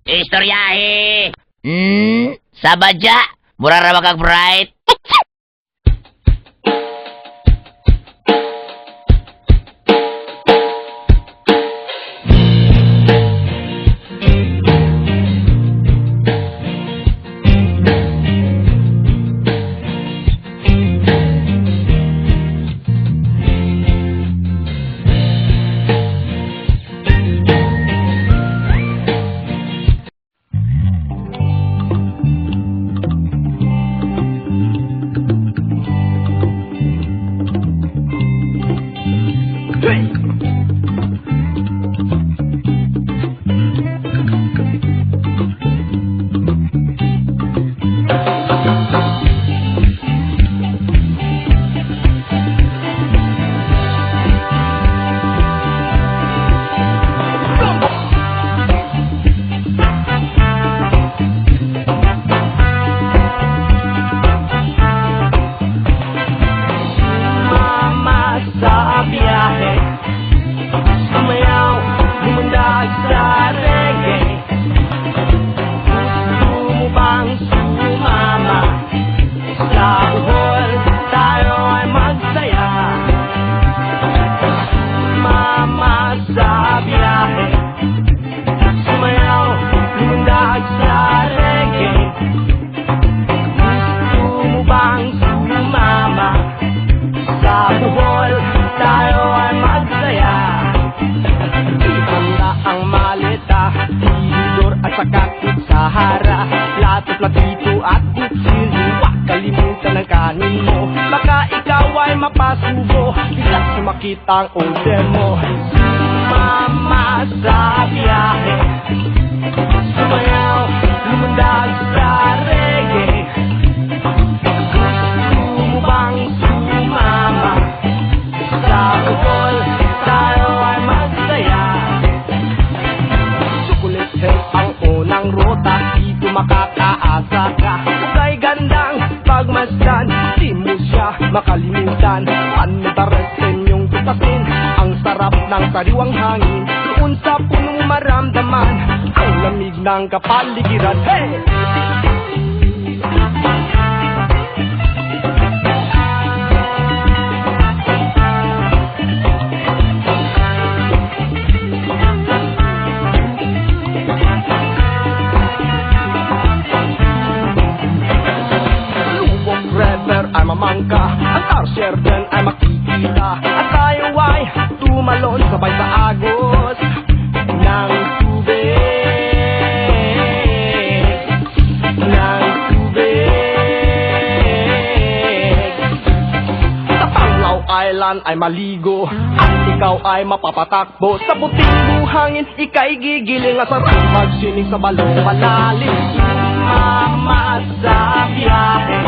Istoryahe. Sabadya. Mura ra kag bright. Sahara, plato, platito at kutsil. Huwag kalimutan ang kanin mo, baka ikaw ay mapasubo. Bigla sumakit ang order mo. Sumama sa biyahe, sumayaw, lumundag sa reggae. Gusto mo bang sumama sa bukol? Tayo ay magsaya. Chocolate health ang unang rota, dito makakaasa ka. Kay gandang pagmasdan, di mo siya makalimutan. Pandares inyong tutasin, ang sarap ng sariwang hangin. Doon sa punong maramdaman, ang lamig ng kapaligiran. Hey! Ay mamangka, ang tarsier din ay makikita. At tayo ay tumalon sabay sa agos ng tubig, ng tubig. Sa Panglao Island ay maligo, at ikaw ay mapapatakbo. Sa puting buhangin, ika'y gigiling. At sarap magsining sa balong malalim. Sumama sa biyahe,